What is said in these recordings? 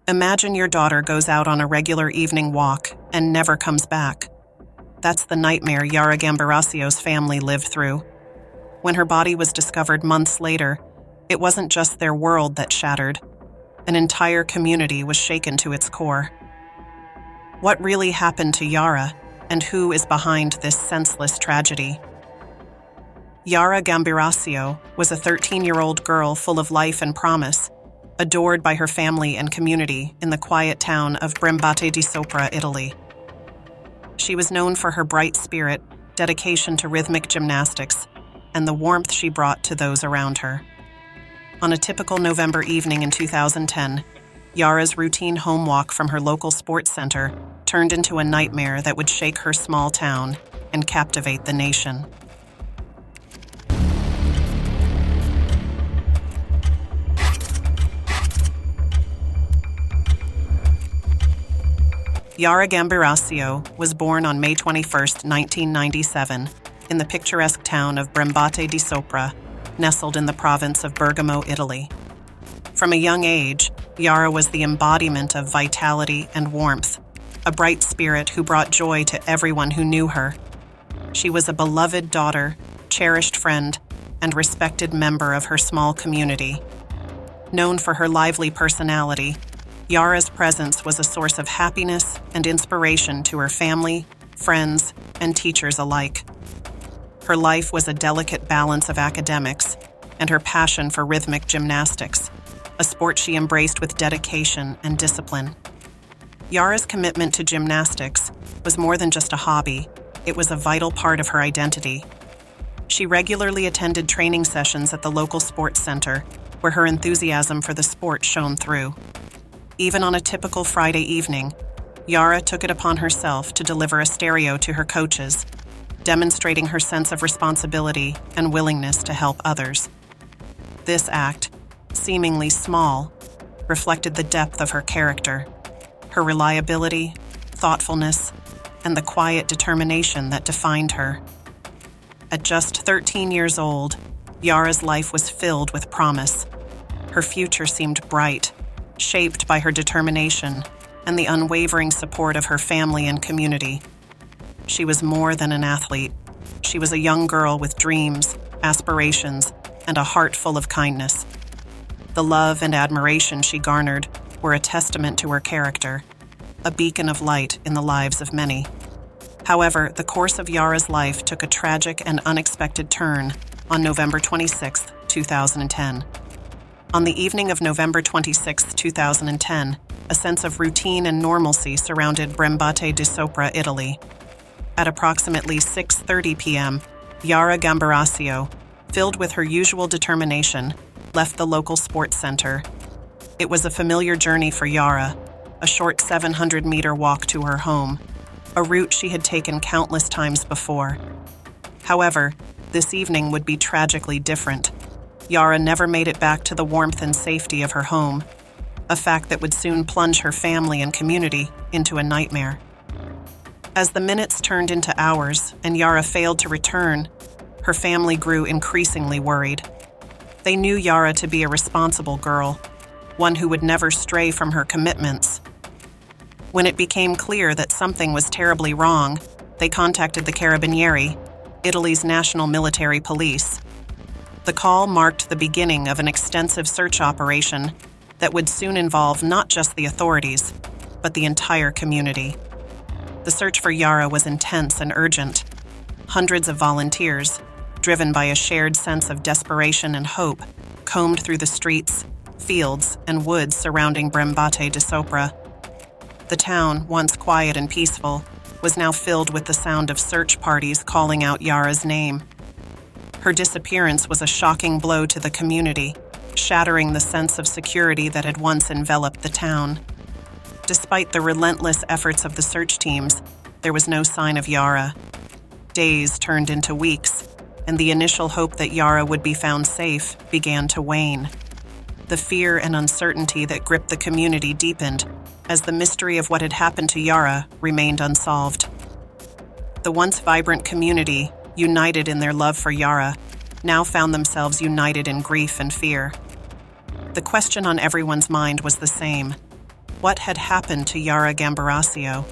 Imagine your daughter goes out on a regular evening walk and never comes back. That's the nightmare Yara Gambirasio's family lived through. When her body was discovered months later, it wasn't just their world that shattered. An entire community was shaken to its core. What really happened to Yara, and who is behind this senseless tragedy? Yara Gambirasio was a 13-year-old girl full of life and promise, adored by her family and community in the quiet town of Brembate di Sopra, Italy. She was known for her bright spirit, dedication to rhythmic gymnastics, and the warmth she brought to those around her. On a typical November evening in 2010, Yara's routine home walk from her local sports center turned into a nightmare that would shake her small town and captivate the nation. Yara Gambirasio was born on May 21, 1997, in the picturesque town of Brembate di Sopra, nestled in the province of Bergamo, Italy. From a young age, Yara was the embodiment of vitality and warmth, a bright spirit who brought joy to everyone who knew her. She was a beloved daughter, cherished friend, and respected member of her small community. Known for her lively personality, Yara's presence was a source of happiness and inspiration to her family, friends, and teachers alike. Her life was a delicate balance of academics and her passion for rhythmic gymnastics, a sport she embraced with dedication and discipline. Yara's commitment to gymnastics was more than just a hobby, it was a vital part of her identity. She regularly attended training sessions at the local sports center, where her enthusiasm for the sport shone through. Even on a typical Friday evening, Yara took it upon herself to deliver a stereo to her coaches, demonstrating her sense of responsibility and willingness to help others. This act, seemingly small, reflected the depth of her character, her reliability, thoughtfulness, and the quiet determination that defined her. At just 13 years old, Yara's life was filled with promise. Her future seemed bright, shaped by her determination and the unwavering support of her family and community. She was more than an athlete. She was a young girl with dreams, aspirations, and a heart full of kindness. The love and admiration she garnered were a testament to her character, a beacon of light in the lives of many. However, the course of Yara's life took a tragic and unexpected turn on November 26, 2010. On the evening of November 26, 2010, a sense of routine and normalcy surrounded Brembate di Sopra, Italy. At approximately 6:30 p.m., Yara Gambirasio, filled with her usual determination, left the local sports center. It was a familiar journey for Yara, a short 700-meter walk to her home, a route she had taken countless times before. However, this evening would be tragically different. Yara never made it back to the warmth and safety of her home, a fact that would soon plunge her family and community into a nightmare. As the minutes turned into hours and Yara failed to return, her family grew increasingly worried. They knew Yara to be a responsible girl, one who would never stray from her commitments. When it became clear that something was terribly wrong, they contacted the Carabinieri, Italy's national military police. The call marked the beginning of an extensive search operation that would soon involve not just the authorities, but the entire community. The search for Yara was intense and urgent. Hundreds of volunteers, driven by a shared sense of desperation and hope, combed through the streets, fields, and woods surrounding Brembate di Sopra. The town, once quiet and peaceful, was now filled with the sound of search parties calling out Yara's name. Her disappearance was a shocking blow to the community, shattering the sense of security that had once enveloped the town. Despite the relentless efforts of the search teams, there was no sign of Yara. Days turned into weeks, and the initial hope that Yara would be found safe began to wane. The fear and uncertainty that gripped the community deepened as the mystery of what had happened to Yara remained unsolved. The once vibrant community, united in their love for Yara, now found themselves united in grief and fear. The question on everyone's mind was the same: What had happened to Yara Gambirasio?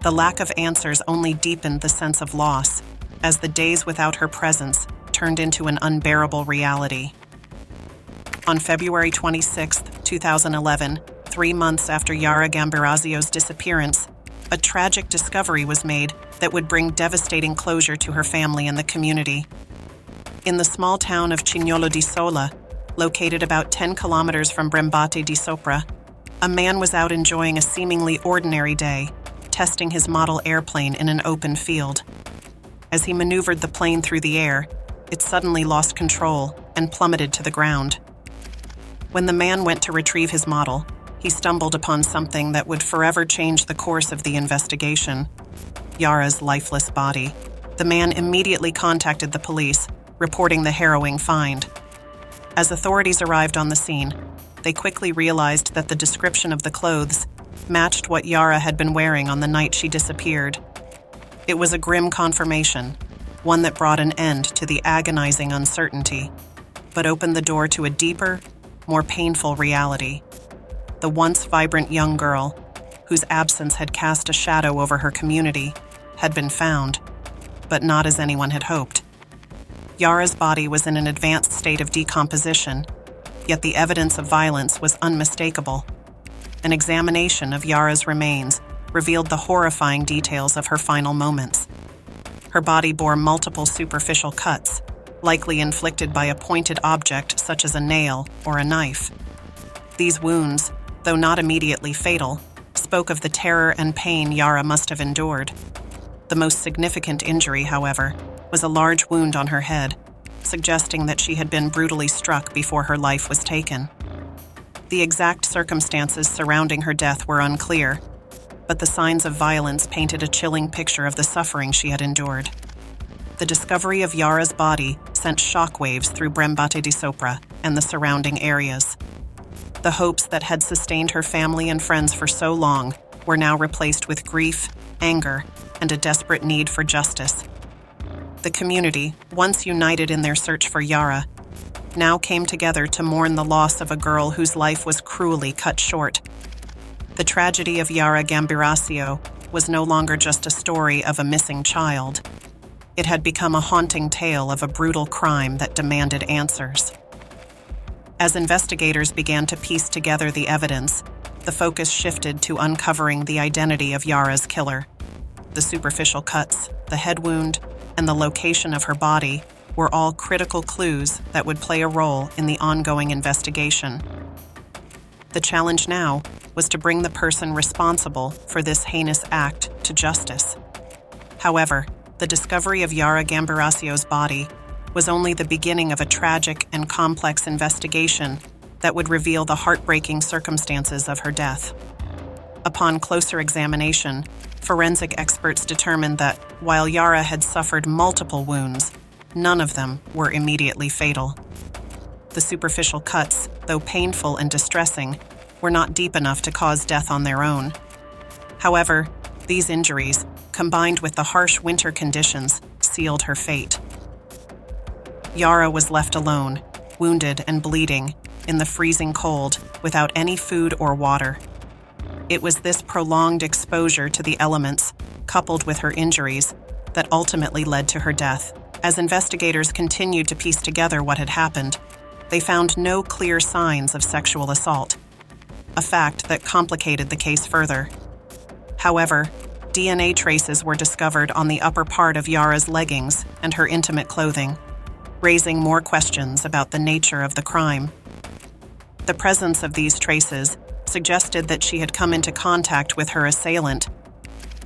The lack of answers only deepened the sense of loss, as the days without her presence turned into an unbearable reality. On February 26, 2011, 3 months after Yara Gambirasio's disappearance, a tragic discovery was made that would bring devastating closure to her family and the community. In the small town of Cignolo di Sola, located about 10 kilometers from Brembate di Sopra, a man was out enjoying a seemingly ordinary day, testing his model airplane in an open field. As he maneuvered the plane through the air, it suddenly lost control and plummeted to the ground. When the man went to retrieve his model, he stumbled upon something that would forever change the course of the investigation: Yara's lifeless body. The man immediately contacted the police, reporting the harrowing find. As authorities arrived on the scene, they quickly realized that the description of the clothes matched what Yara had been wearing on the night she disappeared. It was a grim confirmation, one that brought an end to the agonizing uncertainty, but opened the door to a deeper, more painful reality. The once vibrant young girl, whose absence had cast a shadow over her community, had been found, but not as anyone had hoped. Yara's body was in an advanced state of decomposition, yet the evidence of violence was unmistakable. An examination of Yara's remains revealed the horrifying details of her final moments. Her body bore multiple superficial cuts, likely inflicted by a pointed object such as a nail or a knife. These wounds, though not immediately fatal, spoke of the terror and pain Yara must have endured. The most significant injury, however, was a large wound on her head, suggesting that she had been brutally struck before her life was taken. The exact circumstances surrounding her death were unclear, but the signs of violence painted a chilling picture of the suffering she had endured. The discovery of Yara's body sent shockwaves through Brembate di Sopra and the surrounding areas. The hopes that had sustained her family and friends for so long were now replaced with grief, anger, and a desperate need for justice. The community, once united in their search for Yara, now came together to mourn the loss of a girl whose life was cruelly cut short. The tragedy of Yara Gambirasio was no longer just a story of a missing child. It had become a haunting tale of a brutal crime that demanded answers. As investigators began to piece together the evidence, the focus shifted to uncovering the identity of Yara's killer. The superficial cuts, the head wound, and the location of her body were all critical clues that would play a role in the ongoing investigation. The challenge now was to bring the person responsible for this heinous act to justice. However, the discovery of Yara Gambirasio's body was only the beginning of a tragic and complex investigation that would reveal the heartbreaking circumstances of her death. Upon closer examination, forensic experts determined that, while Yara had suffered multiple wounds, none of them were immediately fatal. The superficial cuts, though painful and distressing, were not deep enough to cause death on their own. However, these injuries, combined with the harsh winter conditions, sealed her fate. Yara was left alone, wounded and bleeding, in the freezing cold, without any food or water. It was this prolonged exposure to the elements, coupled with her injuries, that ultimately led to her death. As investigators continued to piece together what had happened, they found no clear signs of sexual assault, a fact that complicated the case further. However, DNA traces were discovered on the upper part of Yara's leggings and her intimate clothing, raising more questions about the nature of the crime. The presence of these traces suggested that she had come into contact with her assailant,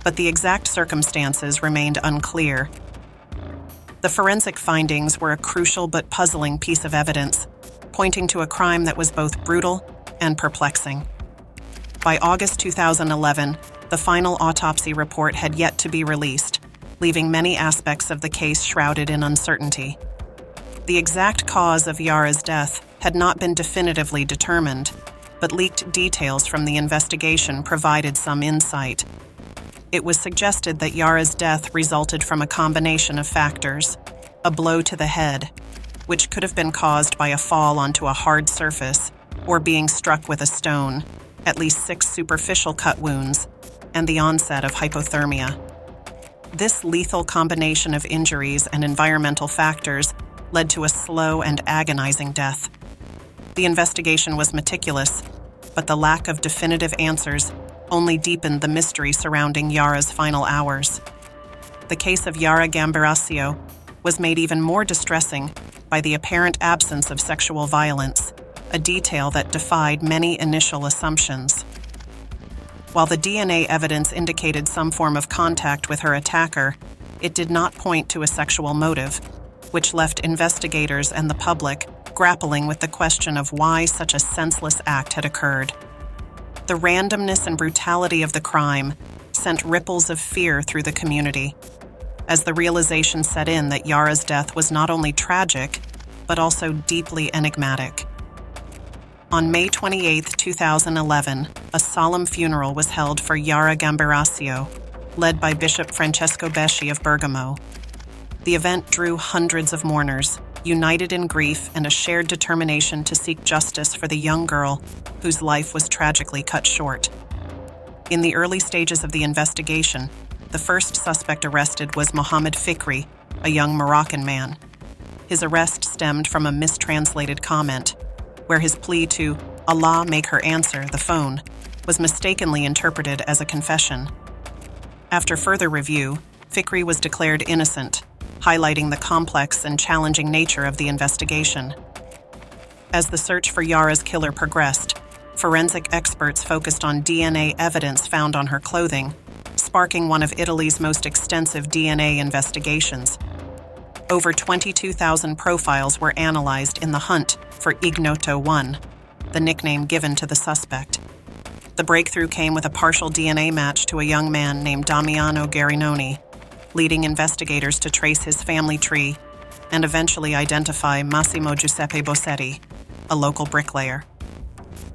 but the exact circumstances remained unclear. The forensic findings were a crucial but puzzling piece of evidence, pointing to a crime that was both brutal and perplexing. By August 2011, the final autopsy report had yet to be released, leaving many aspects of the case shrouded in uncertainty. The exact cause of Yara's death had not been definitively determined, but leaked details from the investigation provided some insight. It was suggested that Yara's death resulted from a combination of factors: a blow to the head, which could have been caused by a fall onto a hard surface, or being struck with a stone, at least 6 superficial cut wounds, and the onset of hypothermia. This lethal combination of injuries and environmental factors led to a slow and agonizing death. The investigation was meticulous, but the lack of definitive answers only deepened the mystery surrounding Yara's final hours. The case of Yara Gambirasio was made even more distressing by the apparent absence of sexual violence, a detail that defied many initial assumptions. While the DNA evidence indicated some form of contact with her attacker, it did not point to a sexual motive, which left investigators and the public grappling with the question of why such a senseless act had occurred. The randomness and brutality of the crime sent ripples of fear through the community, as the realization set in that Yara's death was not only tragic, but also deeply enigmatic. On May 28, 2011, a solemn funeral was held for Yara Gambirasio, led by Bishop Francesco Besci of Bergamo. The event drew hundreds of mourners, united in grief and a shared determination to seek justice for the young girl whose life was tragically cut short. In the early stages of the investigation, the first suspect arrested was Mohammed Fikri, a young Moroccan man. His arrest stemmed from a mistranslated comment, where his plea to "Allah make her answer the phone" was mistakenly interpreted as a confession. After further review, Fikri was declared innocent, highlighting the complex and challenging nature of the investigation. As the search for Yara's killer progressed, forensic experts focused on DNA evidence found on her clothing, sparking one of Italy's most extensive DNA investigations. Over 22,000 profiles were analyzed in the hunt for Ignoto 1, the nickname given to the suspect. The breakthrough came with a partial DNA match to a young man named Damiano Garinoni, leading investigators to trace his family tree and eventually identify Massimo Giuseppe Bossetti, a local bricklayer.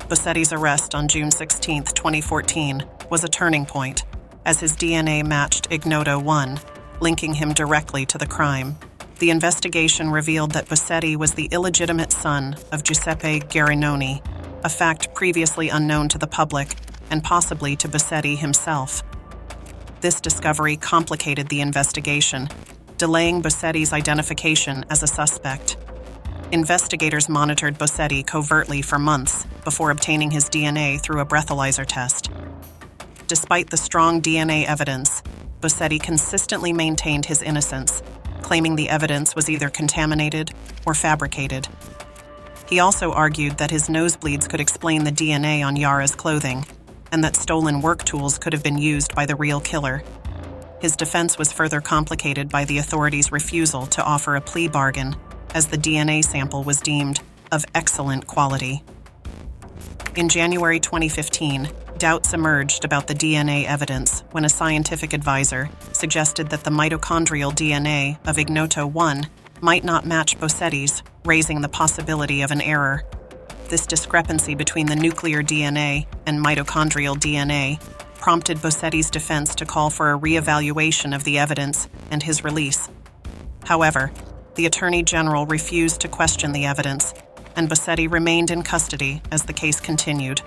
Bossetti's arrest on June 16, 2014, was a turning point, as his DNA matched Ignoto 1, linking him directly to the crime. The investigation revealed that Bossetti was the illegitimate son of Giuseppe Garinoni, a fact previously unknown to the public and possibly to Bossetti himself. This discovery complicated the investigation, delaying Bossetti's identification as a suspect. Investigators monitored Bossetti covertly for months before obtaining his DNA through a breathalyzer test. Despite the strong DNA evidence, Bossetti consistently maintained his innocence, claiming the evidence was either contaminated or fabricated. He also argued that his nosebleeds could explain the DNA on Yara's clothing, and that stolen work tools could have been used by the real killer. His defense was further complicated by the authorities' refusal to offer a plea bargain, as the DNA sample was deemed of excellent quality. In January 2015, doubts emerged about the DNA evidence when a scientific advisor suggested that the mitochondrial DNA of Ignoto 1 might not match Bossetti's, raising the possibility of an error. This discrepancy between the nuclear DNA and mitochondrial DNA prompted Bossetti's defense to call for a reevaluation of the evidence and his release. However, the Attorney General refused to question the evidence, and Bossetti remained in custody as the case continued.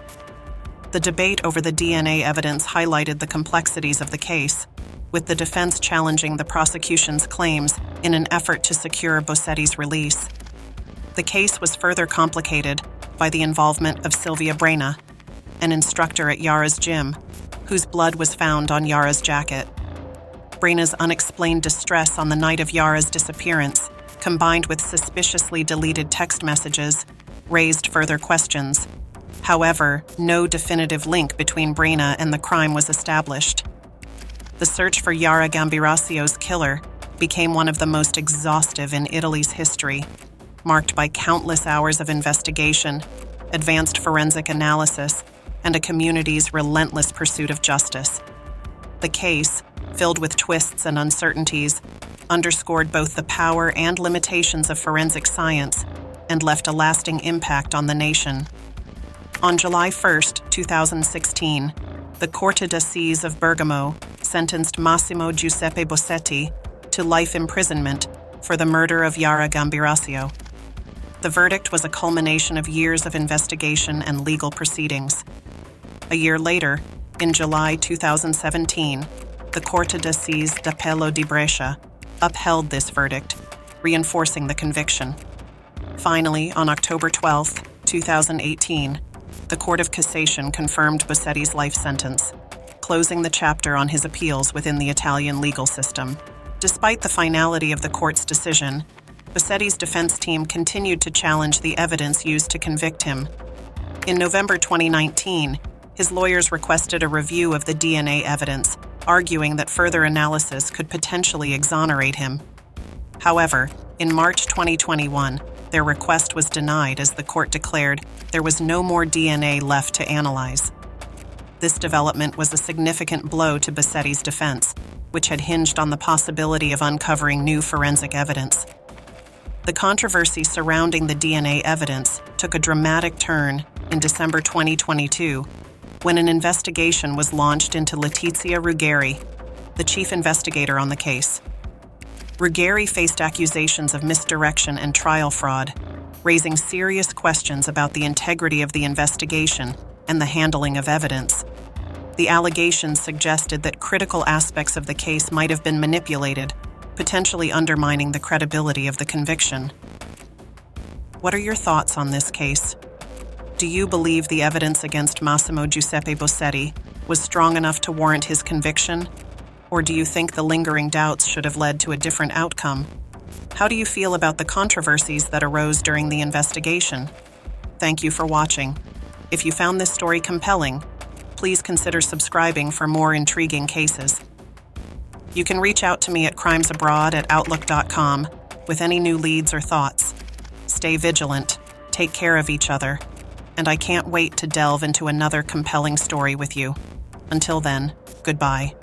The debate over the DNA evidence highlighted the complexities of the case, with the defense challenging the prosecution's claims in an effort to secure Bossetti's release. The case was further complicated by the involvement of Silvia Brena, an instructor at Yara's gym, whose blood was found on Yara's jacket. Brena's unexplained distress on the night of Yara's disappearance, combined with suspiciously deleted text messages, raised further questions. However, no definitive link between Brena and the crime was established. The search for Yara Gambirasio's killer became one of the most exhaustive in Italy's history, marked by countless hours of investigation, advanced forensic analysis, and a community's relentless pursuit of justice. The case, filled with twists and uncertainties, underscored both the power and limitations of forensic science and left a lasting impact on the nation. On July 1, 2016, the Corte d'Assise of Bergamo sentenced Massimo Giuseppe Bossetti to life imprisonment for the murder of Yara Gambirasio. The verdict was a culmination of years of investigation and legal proceedings. A year later, in July 2017, the Corte d'Assise d'Appello di Brescia upheld this verdict, reinforcing the conviction. Finally, on October 12, 2018, the Court of Cassation confirmed Bossetti's life sentence, closing the chapter on his appeals within the Italian legal system. Despite the finality of the court's decision, Bossetti's defense team continued to challenge the evidence used to convict him. In November 2019, his lawyers requested a review of the DNA evidence, arguing that further analysis could potentially exonerate him. However, in March 2021, their request was denied as the court declared there was no more DNA left to analyze. This development was a significant blow to Bossetti's defense, which had hinged on the possibility of uncovering new forensic evidence. The controversy surrounding the DNA evidence took a dramatic turn in December 2022, when an investigation was launched into Letizia Ruggeri, the chief investigator on the case. Ruggeri faced accusations of misdirection and trial fraud, raising serious questions about the integrity of the investigation and the handling of evidence. The allegations suggested that critical aspects of the case might have been manipulated, potentially undermining the credibility of the conviction. What are your thoughts on this case? Do you believe the evidence against Massimo Giuseppe Bossetti was strong enough to warrant his conviction? Or do you think the lingering doubts should have led to a different outcome? How do you feel about the controversies that arose during the investigation? Thank you for watching. If you found this story compelling, please consider subscribing for more intriguing cases. You can reach out to me at crimesabroad@outlook.com with any new leads or thoughts. Stay vigilant, take care of each other, and I can't wait to delve into another compelling story with you. Until then, goodbye.